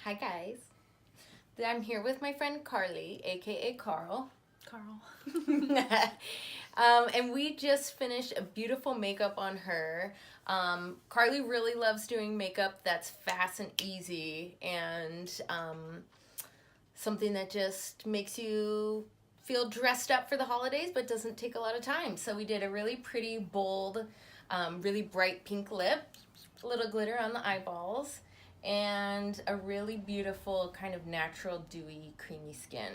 Hi guys. I'm here with my friend Karley, aka Carl. And we just finished a beautiful makeup on her. Karley really loves doing makeup that's fast and easy and something that just makes you feel dressed up for the holidays but doesn't take a lot of time. So we did a really pretty, bold, really bright pink lip, a little glitter on the eyeballs, and a really beautiful kind of natural dewy creamy skin.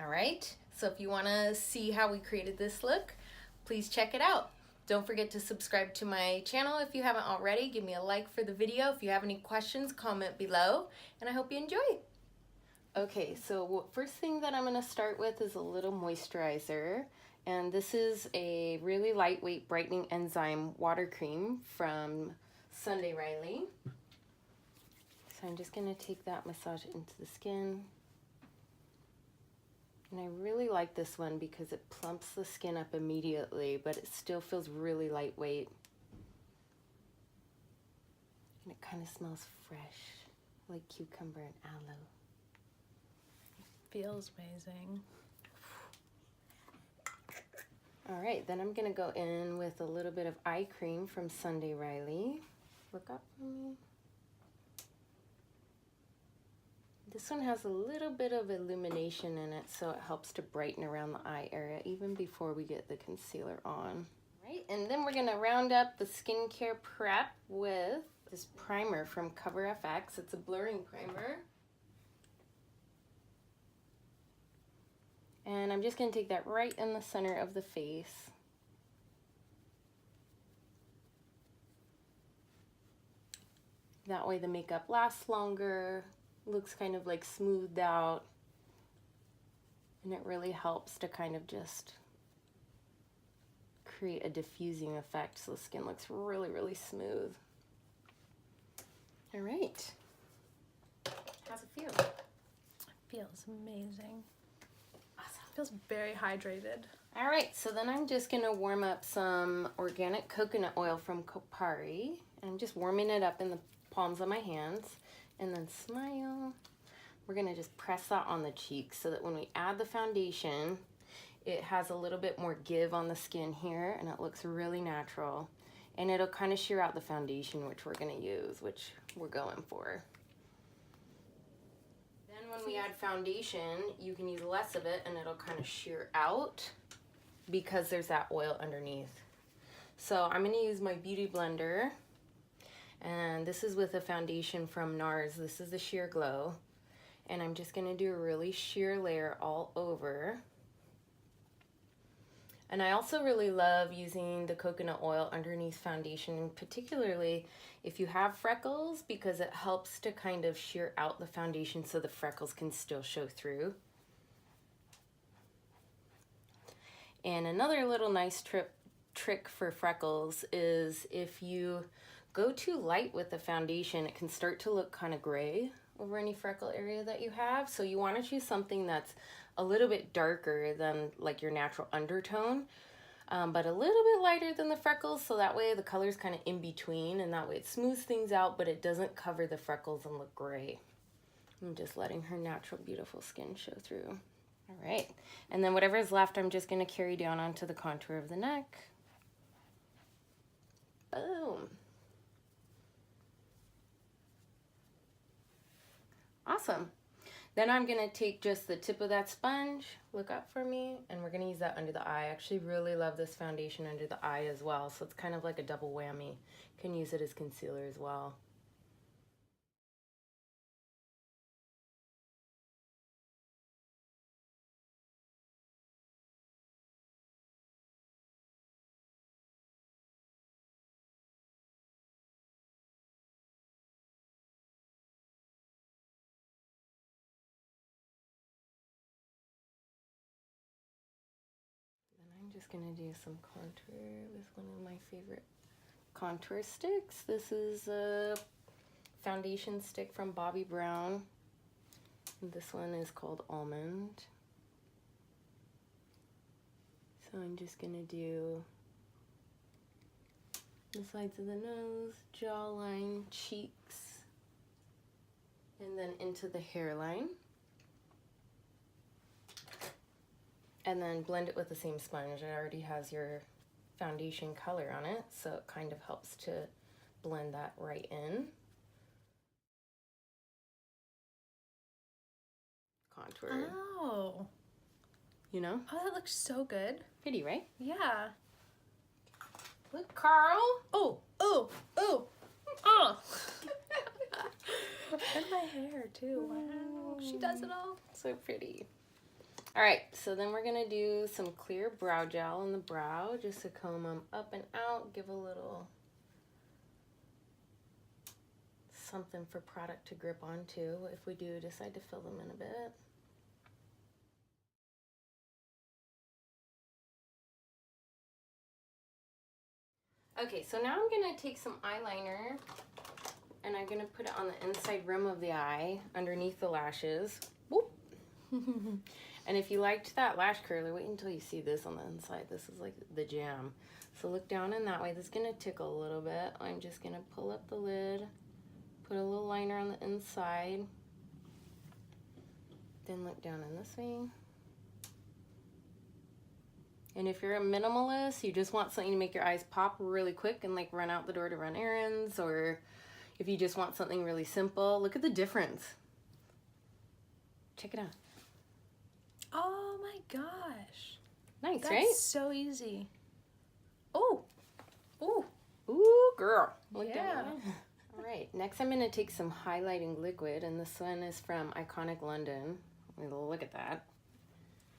All right, so if you want to see how we created this look, please check it out. Don't forget to subscribe to my channel if you haven't already. Give me a like for the video. If you have any questions, comment below, and I hope you enjoy. Okay, so first thing that I'm going to start with is a little moisturizer, and this is a really lightweight brightening enzyme water cream from Sunday Riley. So I'm just going to take that, massage it into the skin. And I really like this one because it plumps the skin up immediately, but it still feels really lightweight. And it kind of smells fresh, like cucumber and aloe. Feels amazing. All right, then I'm going to go in with a little bit of eye cream from Sunday Riley. Look up for me. This one has a little bit of illumination in it, so it helps to brighten around the eye area even before we get the concealer on. Right, and then we're gonna round up the skincare prep with this primer from Cover FX. It's a blurring primer. And I'm just gonna take that right in the center of the face. That way the makeup lasts longer, looks kind of like smoothed out, and it really helps to kind of just create a diffusing effect so the skin looks really, really smooth. All right. How's it feel? It feels amazing. Awesome. It feels very hydrated. All right, so then I'm just gonna warm up some organic coconut oil from Kopari. I'm just warming it up in the palms of my hands. And then smile. We're gonna just press that on the cheeks so that when we add the foundation, it has a little bit more give on the skin here and it looks really natural. And it'll kind of sheer out the foundation, which we're gonna use, which we're going for. Then when we add foundation, you can use less of it and it'll kind of sheer out because there's that oil underneath. So I'm gonna use my beauty blender. And this is with a foundation from Nars. This is the Sheer Glow. And I'm just gonna do a really sheer layer all over. And I also really love using the coconut oil underneath foundation, particularly if you have freckles, because it helps to kind of sheer out the foundation so the freckles can still show through. And another little nice trick for freckles is if you go too light with the foundation, it can start to look kind of gray over any freckle area that you have. So you want to choose something that's a little bit darker than like your natural undertone, but a little bit lighter than the freckles, so that way the color's kind of in between, and that way it smooths things out, but it doesn't cover the freckles and look gray. I'm just letting her natural, beautiful skin show through. All right, and then whatever is left, I'm just going to carry down onto the contour of the neck. Boom. Awesome. Then I'm going to take just the tip of that sponge, look up for me, and we're going to use that under the eye. I actually really love this foundation under the eye as well, so it's kind of like a double whammy. You can use it as concealer as well. I'm just gonna do some contour with one of my favorite contour sticks. This is a foundation stick from Bobbi Brown. This one is called Almond. So I'm just gonna do the sides of the nose, jawline, cheeks, and then into the hairline. And then blend it with the same sponge. It already has your foundation color on it, so it kind of helps to blend that right in. Contour. Oh. You know? Oh, that looks so good. Pretty, right? Yeah. Look, Carl. Oh, oh, oh, oh. And my hair too. Wow. She does it all. So pretty. All right, so then we're gonna do some clear brow gel on the brow just to comb them up and out, give a little something for product to grip onto if we do decide to fill them in a bit. Okay, so now I'm gonna take some eyeliner and I'm gonna put it on the inside rim of the eye underneath the lashes. Whoop. And if you liked that lash curler, wait until you see this on the inside. This is like the jam. So look down in that way. This is gonna tickle a little bit. I'm just gonna pull up the lid, put a little liner on the inside, then look down in this way. And if you're a minimalist, you just want something to make your eyes pop really quick and like run out the door to run errands, or if you just want something really simple, look at the difference. Check it out. Oh my gosh. Nice, That's right? so easy. Oh. Oh. Ooh, girl. Look Yeah. down. All right, next I'm gonna take some highlighting liquid, and this one is from Iconic London. Look at that.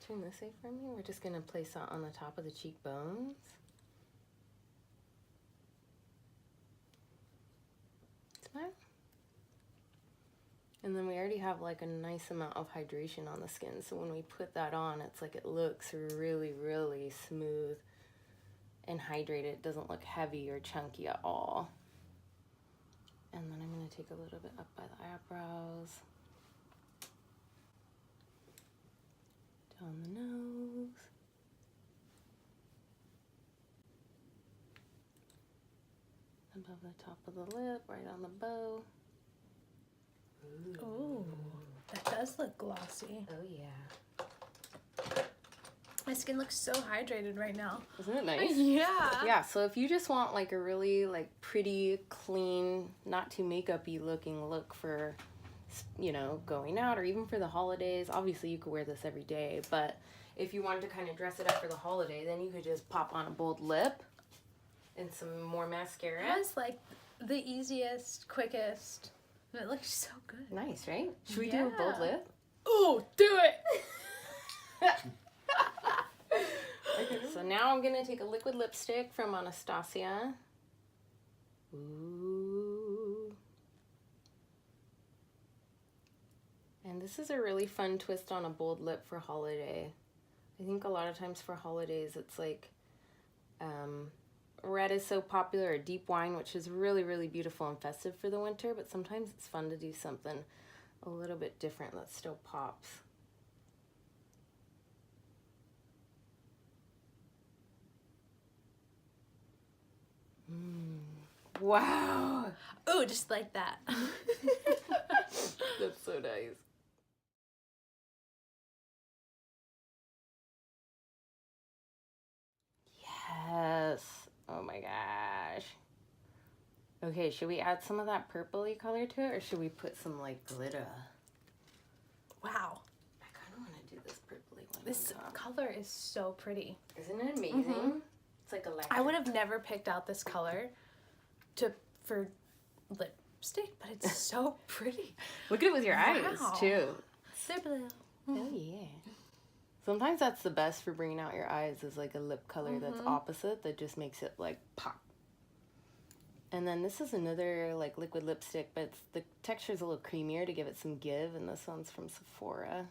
Turn this way for me. We're just gonna place that on the top of the cheekbones. Smile. And then we already have like a nice amount of hydration on the skin, so when we put that on, it's like it looks really, really smooth and hydrated. It doesn't look heavy or chunky at all. And then I'm gonna take a little bit up by the eyebrows. Down the nose. Above the top of the lip, right on the bow. Ooh, that does look glossy. Oh yeah. My skin looks so hydrated right now. Isn't it nice? Yeah. Yeah, so if you just want like a really like pretty, clean, not too makeup-y looking look for, you know, going out or even for the holidays, obviously you could wear this every day, but if you wanted to kind of dress it up for the holiday, then you could just pop on a bold lip and some more mascara. That's like the easiest, quickest. And it looks so good. Nice, right? Should we do a bold Yeah. lip? Oh, do it! Okay, so now I'm gonna take a liquid lipstick from Anastasia. Ooh. And this is a really fun twist on a bold lip for holiday. I think a lot of times for holidays it's like red is so popular, or deep wine, which is really, really beautiful and festive for the winter, but sometimes it's fun to do something a little bit different that still pops. Wow. Ooh, just like that. That's so nice. Yes. Oh my gosh. Okay, should we add some of that purpley color to it, or should we put some like glitter? Wow. I kind of want to do this purpley one. This on top. color is so pretty. Isn't it amazing? Mhm. It's like electric. I would have never picked out this color for lipstick, but it's so pretty. Look at it with your eyes Wow. too. They're blue. Oh yeah. Sometimes that's the best for bringing out your eyes, is like a lip color that's opposite that just makes it like pop. And then this is another like liquid lipstick, but the texture is a little creamier to give it some give, and this one's from Sephora.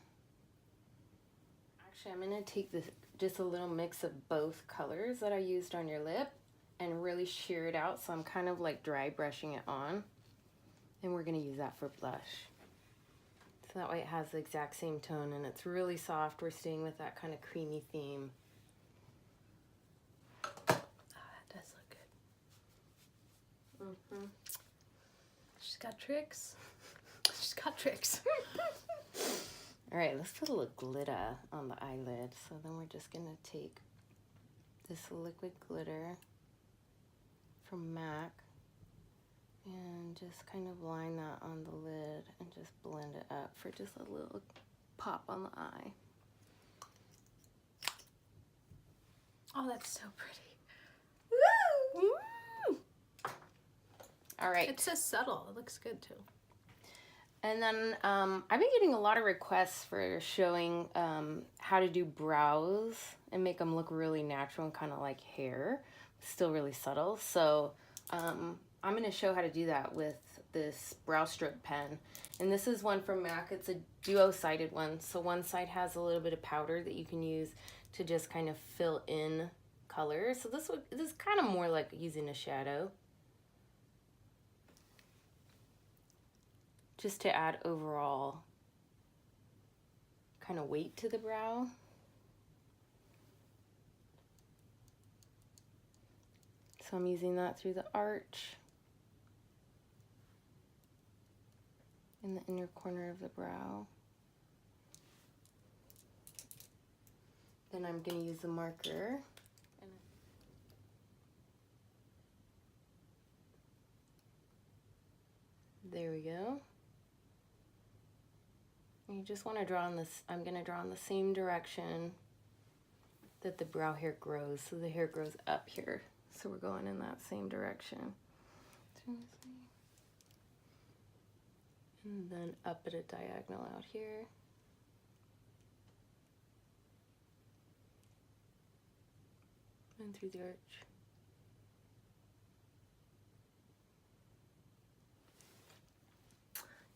Actually, I'm gonna take this just a little mix of both colors that I used on your lip and really shear it out, so I'm kind of like dry brushing it on, and we're gonna use that for blush. So that way it has the exact same tone and it's really soft. We're staying with that kind of creamy theme. Oh, that does look good. Mm-hmm. She's got tricks. She's got cut tricks. All right, let's put a little glitter on the eyelid. So then we're just gonna take this liquid glitter from MAC and just kind of line that on the lid and just blend it up for just a little pop on the eye. Oh, that's so pretty. Woo! All right. It's so subtle. It looks good too. And then I've been getting a lot of requests for showing how to do brows and make them look really natural and kind of like hair, still really subtle. So I'm going to show how to do that with this brow stroke pen. And this is one from MAC. It's a duo-sided one. So one side has a little bit of powder that you can use to just kind of fill in color. So this is kind of more like using a shadow, just to add overall kind of weight to the brow. So I'm using that through the arch in the inner corner of the brow. Then I'm going to use the marker. There we go. And you just want to draw on this, I'm going to draw in the same direction that the brow hair grows. So the hair grows up here. So we're going in that same direction. And then up at a diagonal out here. And through the arch.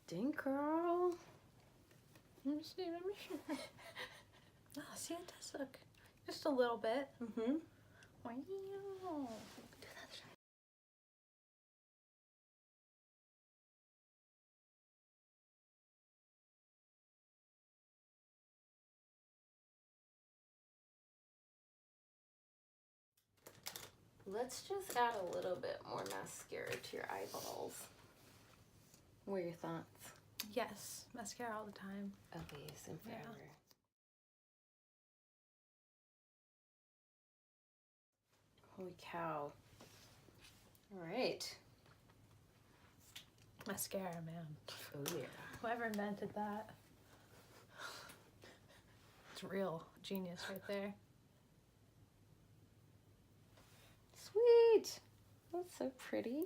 Dang, girl. Let me see. Oh, see, it does look just a little bit. Mm-hmm. Wow. Let's just add a little bit more mascara to your eyeballs. What are your thoughts? Yes, mascara all the time. Okay, use them forever. Yeah. Holy cow. All right. Mascara, man. Oh, yeah. Whoever invented that. It's real genius right there. Sweet. That's so pretty.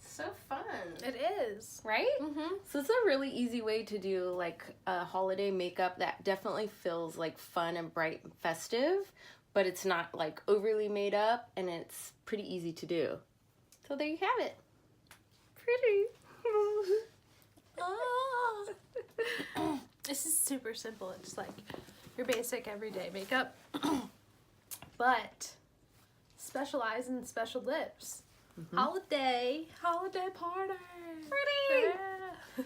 So fun. It is. Right? Mm-hmm. So it's a really easy way to do like a holiday makeup that definitely feels like fun and bright and festive, but it's not like overly made up, and it's pretty easy to do. So there you have it. Pretty. Oh. This is super simple. It's like your basic everyday makeup, but specialize in special lips. Mm-hmm. Holiday party. Pretty. Yeah.